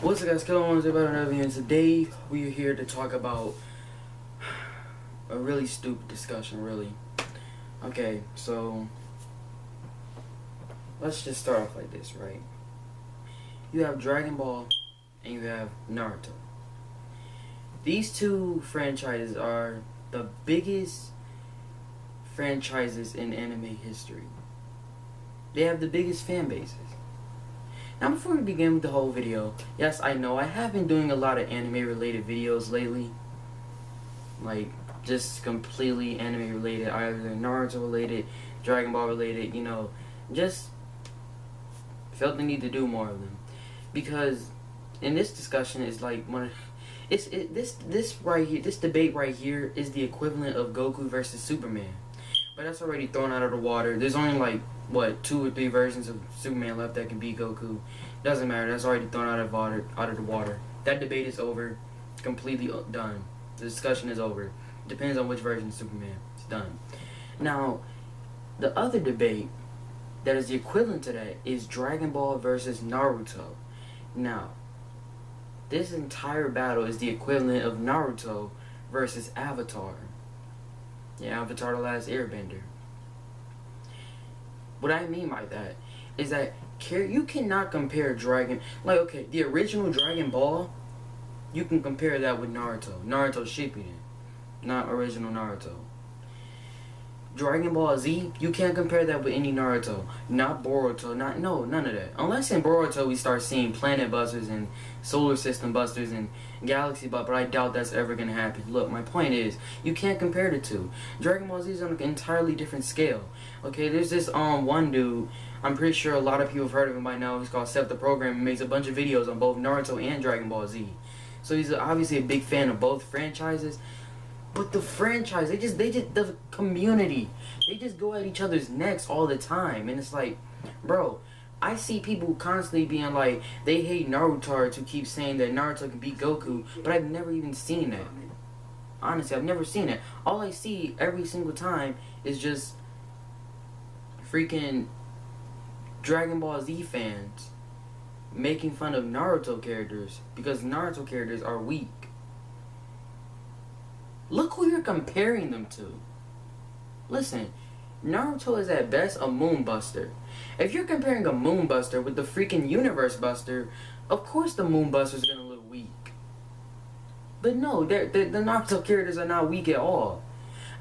What's up guys, Killer about another video, and today we are here to talk about a really stupid discussion, really. Okay, so let's just start off like this, right? You have Dragon Ball and you have Naruto. These two franchises are the biggest franchises in anime history. They have the biggest fan bases. Now before we begin with the whole video, yes, I know I have been doing a lot of anime related videos lately. Like, just completely anime related, either Naruto related, Dragon Ball related, you know, just felt the need to do more of them. Because in this discussion is like this debate right here is the equivalent of Goku versus Superman. But that's already thrown out of the water. There's only like, what, 2 or 3 versions of Superman left that can beat Goku. Doesn't matter. That's already thrown out of the water. That debate is over. Completely done. The discussion is over. Depends on which version of Superman. It's done. Now, the other debate that is the equivalent to that is Dragon Ball versus Naruto. Now, this entire battle is the equivalent of Naruto versus Avatar. Yeah, Avatar the Last Airbender. What I mean by that is that you cannot compare like, okay, the original Dragon Ball, you can compare that with Naruto. Naruto Shippuden, not original Naruto. Dragon Ball Z, you can't compare that with any Naruto. Not Boruto, none of that. Unless in Boruto we start seeing planet busters and solar system busters and galaxy busters, but I doubt that's ever gonna happen. Look, my point is, you can't compare the two. Dragon Ball Z is on an entirely different scale. Okay, there's this one dude, I'm pretty sure a lot of people have heard of him by now. He's called Seth the Program. He makes a bunch of videos on both Naruto and Dragon Ball Z. So he's obviously a big fan of both franchises. But the franchise, the community, they just go at each other's necks all the time. And it's like, bro, I see people constantly being like, they hate Naruto to keep saying that Naruto can beat Goku, but I've never even seen that. Honestly, I've never seen it. All I see every single time is just freaking Dragon Ball Z fans making fun of Naruto characters because Naruto characters are weak. Look who you're comparing them to. Listen, Naruto is at best a moonbuster. If you're comparing a moonbuster with the freaking universe buster, of course the moonbuster's gonna look weak. But no, the Naruto characters are not weak at all.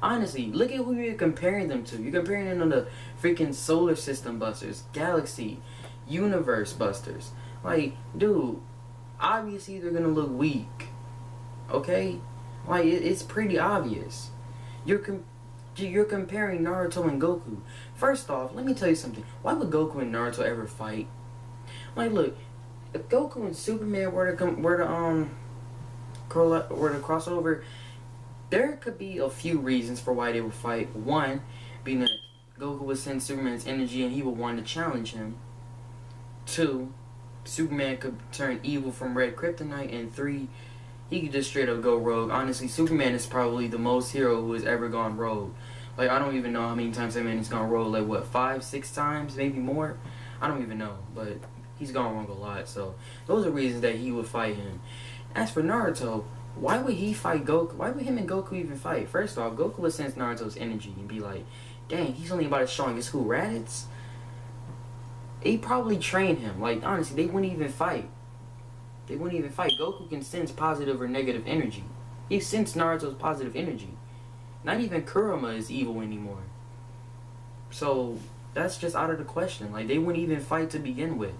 Honestly, look at who you're comparing them to. You're comparing them to the freaking solar system busters, galaxy, universe busters. Like, dude, obviously they're gonna look weak. Okay? Like, it's pretty obvious. You're comparing Naruto and Goku. First off, let me tell you something. Why would Goku and Naruto ever fight? Like, look, if Goku and Superman were to cross over, there could be a few reasons for why they would fight. One, being that Goku would send Superman's energy and he would want to challenge him. 2, Superman could turn evil from red kryptonite. And 3, he could just straight up go rogue. Honestly, Superman is probably the most hero who has ever gone rogue. Like, I don't even know how many times that man has gone rogue. Like, what, 5, 6 times? Maybe more? I don't even know. But he's gone rogue a lot. So, those are reasons that he would fight him. As for Naruto, why would he fight Goku? Why would him and Goku even fight? First off, Goku would sense Naruto's energy and be like, dang, he's only about as strong as who, Raditz? He probably trained him. Like, honestly, they wouldn't even fight. They wouldn't even fight. Goku can sense positive or negative energy. He sensed Naruto's positive energy. Not even Kurama is evil anymore. So, that's just out of the question. Like, they wouldn't even fight to begin with.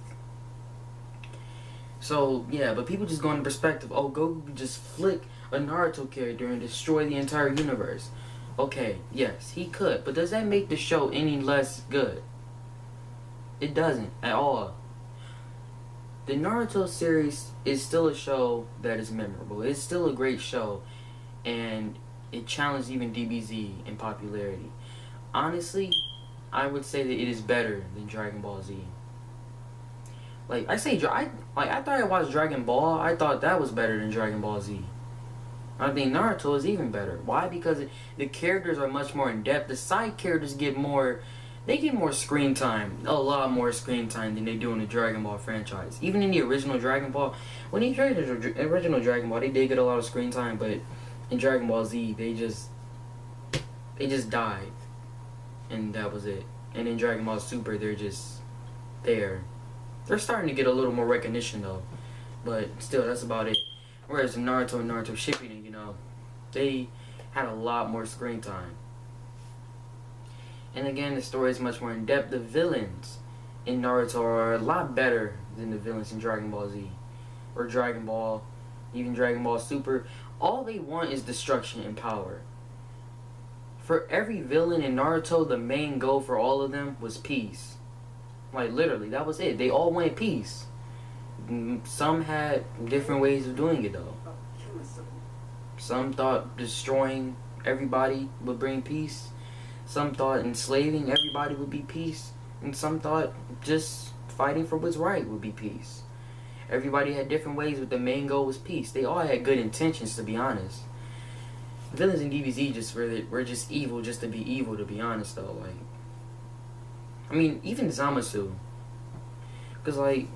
So, yeah, but people just go into perspective. Oh, Goku could just flick a Naruto character and destroy the entire universe. Okay, yes, he could. But does that make the show any less good? It doesn't, at all. The Naruto series is still a show that is memorable. It's still a great show, and it challenged even DBZ in popularity. Honestly, I would say that it is better than Dragon Ball Z. Like, I thought I watched Dragon Ball. I thought that was better than Dragon Ball Z. I think Naruto is even better. Why? Because the characters are much more in depth. The side characters get more they get more screen time, a lot more screen time than they do in the Dragon Ball franchise. Even in the original Dragon Ball, when they created the original Dragon Ball, they did get a lot of screen time, but in Dragon Ball Z, they just died, and that was it. And in Dragon Ball Super, they're just there. They're starting to get a little more recognition though, but still, that's about it. Whereas in Naruto and Naruto Shippuden, you know, they had a lot more screen time. And again, the story is much more in depth. The villains in Naruto are a lot better than the villains in Dragon Ball Z or Dragon Ball, even Dragon Ball Super. All they want is destruction and power. For every villain in Naruto, the main goal for all of them was peace. Like, literally, that was it. They all wanted peace. Some had different ways of doing it, though. Some thought destroying everybody would bring peace. Some thought enslaving everybody would be peace. And some thought just fighting for what's right would be peace. Everybody had different ways, but the main goal was peace. They all had good intentions, to be honest. Villains in DBZ just were just evil just to be evil, to be honest, though. Like, I mean, even Zamasu. Because, like,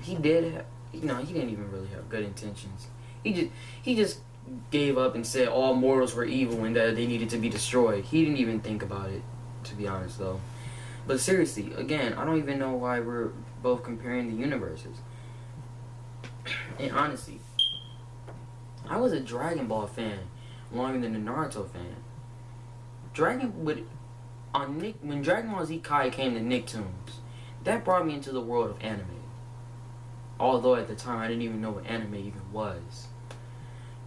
he did have, you know, he didn't even really have good intentions. He just gave up and said all mortals were evil and that they needed to be destroyed. He didn't even think about it, to be honest, though. But seriously, again, I don't even know why we're both comparing the universes. And honestly, I was a Dragon Ball fan longer than a Naruto fan. When Dragon Ball Z Kai came to Nicktoons, that brought me into the world of anime. Although at the time I didn't even know what anime even was.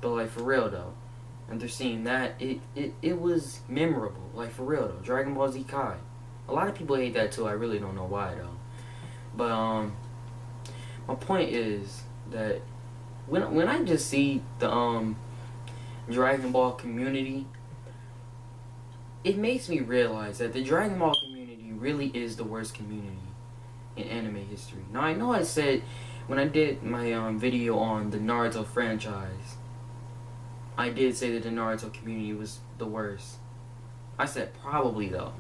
But like, for real though, after seeing that, it was memorable. Like, for real though, Dragon Ball Z Kai. A lot of people hate that too. I really don't know why though. But my point is that when I just see the Dragon Ball community, it makes me realize that the Dragon Ball community really is the worst community in anime history. Now, I know I said when I did my video on the Naruto franchise, I did say that the Naruto community was the worst. I said probably though.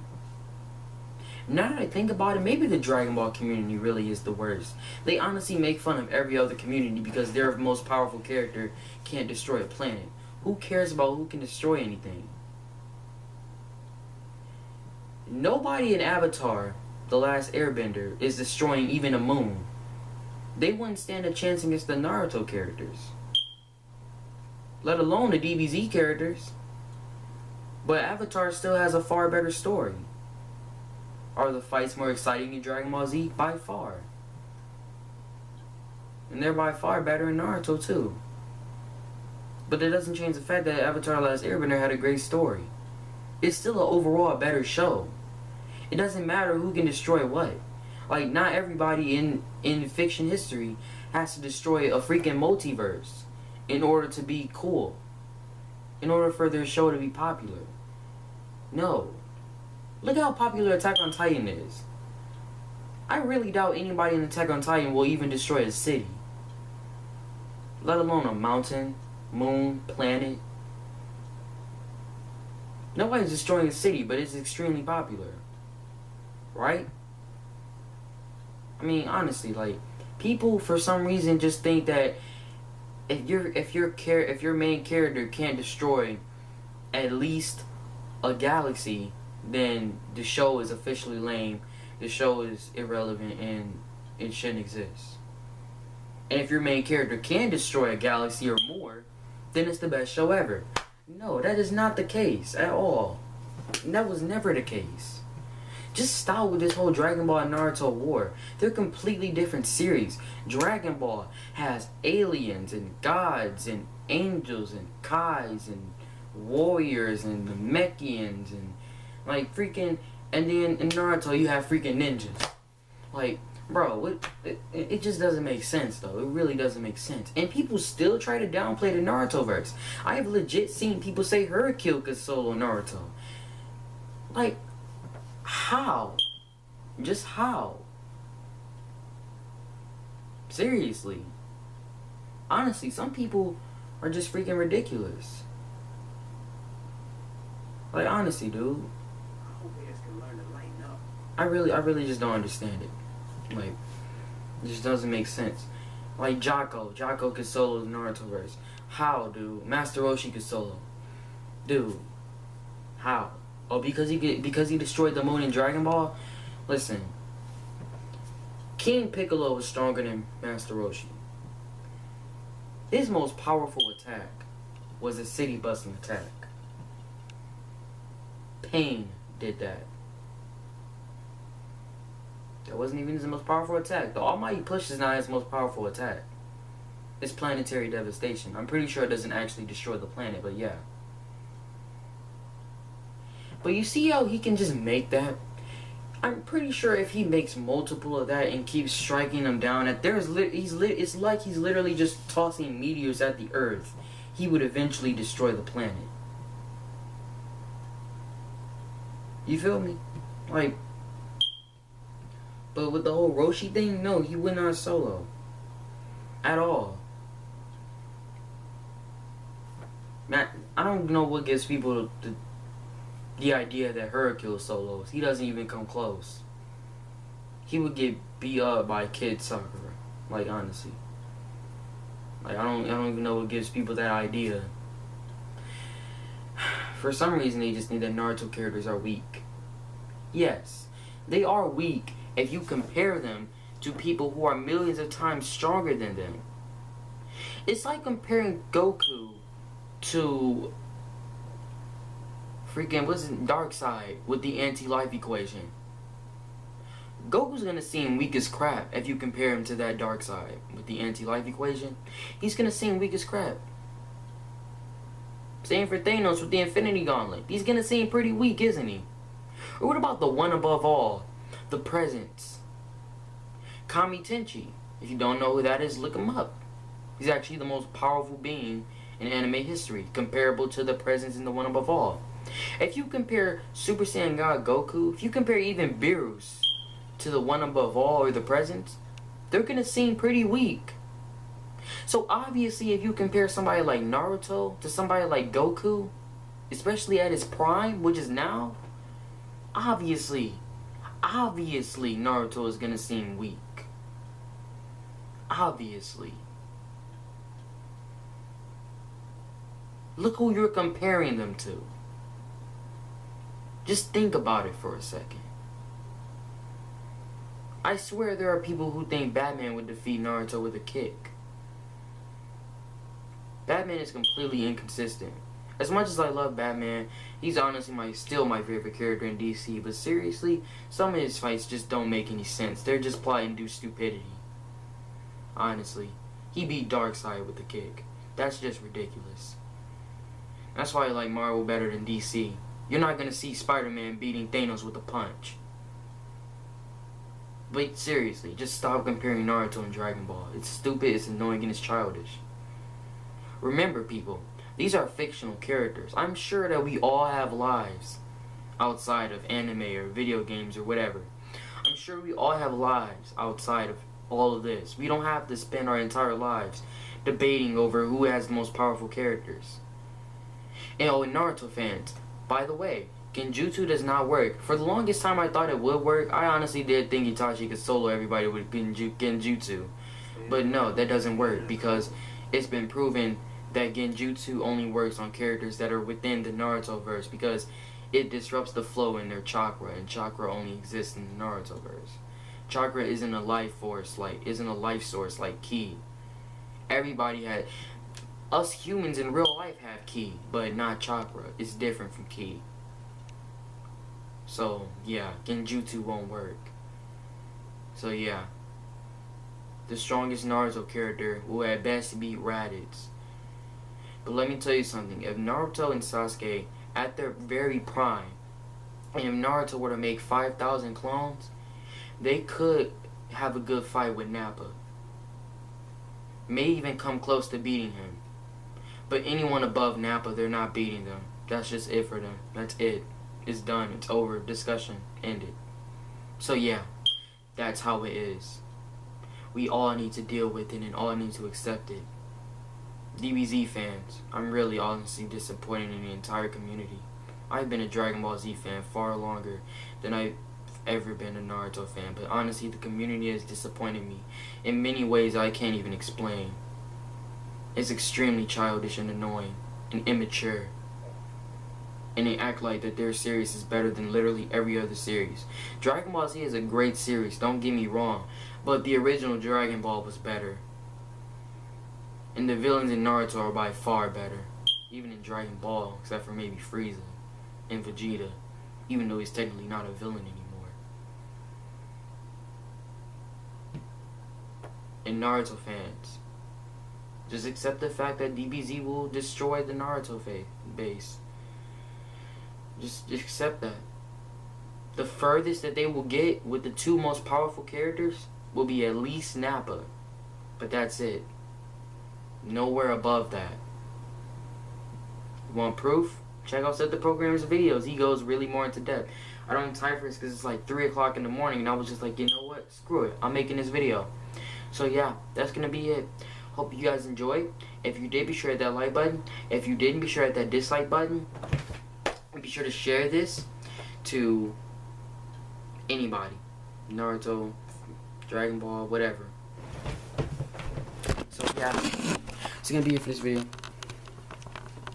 Now that I think about it, maybe the Dragon Ball community really is the worst. They honestly make fun of every other community because their most powerful character can't destroy a planet. Who cares about who can destroy anything? Nobody in Avatar, The Last Airbender, is destroying even a moon. They wouldn't stand a chance against the Naruto characters, let alone the DBZ characters. But Avatar still has a far better story. Are the fights more exciting in Dragon Ball Z? By far. And they're by far better in Naruto too. But it doesn't change the fact that Avatar The Last Airbender had a great story. It's still an overall better show. It doesn't matter who can destroy what. Like, not everybody in fiction history has to destroy a freaking multiverse in order to be cool. In order for their show to be popular. No. Look how popular Attack on Titan is. I really doubt anybody in Attack on Titan will even destroy a city. Let alone a mountain, moon, planet. Nobody's destroying a city, but it's extremely popular. Right? I mean, honestly, like, people for some reason just think that if your main character can't destroy at least a galaxy, then the show is officially lame, the show is irrelevant, and it shouldn't exist. And if your main character can destroy a galaxy or more, then it's the best show ever. No, that is not the case at all. And that was never the case. Just stop with this whole Dragon Ball and Naruto war. They're completely different series. Dragon Ball has aliens and gods and angels and Kais and warriors and the Mechians and like freaking, and then in Naruto you have freaking ninjas. Like, bro, it just doesn't make sense though. It really doesn't make sense. And people still try to downplay the Naruto verse. I have legit seen people say Hercule could solo Naruto. Like, how? Just how? Seriously. Honestly, some people are just freaking ridiculous. Like, honestly, dude. I hope you guys can learn to lighten up. I really just don't understand it. Like, it just doesn't make sense. Like Jocko could solo the Naruto verse. How, dude? Master Roshi could solo. Dude, how? Oh, because he destroyed the moon in Dragon Ball? Listen. King Piccolo was stronger than Master Roshi. His most powerful attack was a city busting attack. Pain did that. That wasn't even his most powerful attack. The Almighty Push is not his most powerful attack. It's planetary devastation. I'm pretty sure it doesn't actually destroy the planet, but yeah. But you see how he can just make that? I'm pretty sure if he makes multiple of that and keeps striking them down, it's like he's literally just tossing meteors at the Earth. He would eventually destroy the planet. You feel me? Like, but with the whole Roshi thing, no, he went on solo. At all. Man, I don't know what gives people the idea that Hercule solos. He doesn't even come close. He would get beat up by Kid Sakura. Like, honestly. Like, I don't even know what gives people that idea. For some reason, they just think that Naruto characters are weak. Yes, they are weak if you compare them to people who are millions of times stronger than them. It's like comparing Goku to freaking, what's it, Darkseid with the anti-life equation. Goku's gonna seem weak as crap if you compare him to that Darkseid with the anti-life equation. He's gonna seem weak as crap. Same for Thanos with the Infinity Gauntlet. He's gonna seem pretty weak, isn't he? Or what about the one above all? The Presence. Kami Tenchi. If you don't know who that is, look him up. He's actually the most powerful being in anime history, comparable to the Presence and the one above all. If you compare Super Saiyan God Goku, if you compare even Beerus to the one above all or the Presence, they're gonna seem pretty weak. So obviously if you compare somebody like Naruto to somebody like Goku, especially at his prime, which is now, obviously Naruto is gonna seem weak. Obviously. Look who you're comparing them to. Just think about it for a second. I swear there are people who think Batman would defeat Naruto with a kick. Batman is completely inconsistent. As much as I love Batman, he's honestly still my favorite character in DC, but seriously, some of his fights just don't make any sense. They're just plot-induced stupidity. Honestly. He beat Darkseid with a kick. That's just ridiculous. That's why I like Marvel better than DC. You're not gonna see Spider-Man beating Thanos with a punch. But seriously, just stop comparing Naruto and Dragon Ball. It's stupid, it's annoying, and it's childish. Remember, people, these are fictional characters. I'm sure that we all have lives outside of anime or video games or whatever. I'm sure we all have lives outside of all of this. We don't have to spend our entire lives debating over who has the most powerful characters. And Naruto fans, by the way, Genjutsu does not work. For the longest time I thought it would work. I honestly did think Itachi could solo everybody with Genjutsu. But no, that doesn't work because it's been proven that Genjutsu only works on characters that are within the Naruto verse because it disrupts the flow in their chakra, and chakra only exists in the Naruto verse. Chakra isn't a life source like ki. Everybody had, us humans in real life have ki, but not chakra. It's different from ki. So yeah, Genjutsu won't work. So yeah, the strongest Naruto character will at best beat Raditz. But let me tell you something, if Naruto and Sasuke at their very prime, and if Naruto were to make 5,000 clones, they could have a good fight with Nappa. May even come close to beating him. But anyone above Nappa, they're not beating them. That's just it for them. That's it. It's done. It's over. Discussion ended. So yeah, that's how it is. We all need to deal with it and all need to accept it. DBZ fans, I'm really honestly disappointed in the entire community. I've been a Dragon Ball Z fan far longer than I ever been a Naruto fan, but honestly, the community has disappointed me in many ways I can't even explain. It's extremely childish and annoying and immature. And they act like that their series is better than literally every other series. Dragon Ball Z is a great series, don't get me wrong, but the original Dragon Ball was better. And the villains in Naruto are by far better. Even in Dragon Ball, except for maybe Frieza and Vegeta, even though he's technically not a villain anymore. And Naruto fans, just accept the fact that DBZ will destroy the Naruto base. Just accept that. The furthest that they will get with the two most powerful characters will be at least Nappa. But that's it. Nowhere above that. You want proof? Check out Set the Programmer's videos. He goes really more into depth. I don't have time for this because it's like 3 o'clock in the morning and I was just like, you know what? Screw it. I'm making this video. So yeah, that's going to be it. Hope you guys enjoyed. If you did, be sure to hit that like button. If you didn't, be sure to hit that dislike button. And be sure to share this to anybody. Naruto, Dragon Ball, whatever. So yeah, it's going to be it for this video.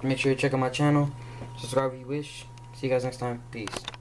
Make sure to check out my channel. Subscribe if you wish. See you guys next time. Peace.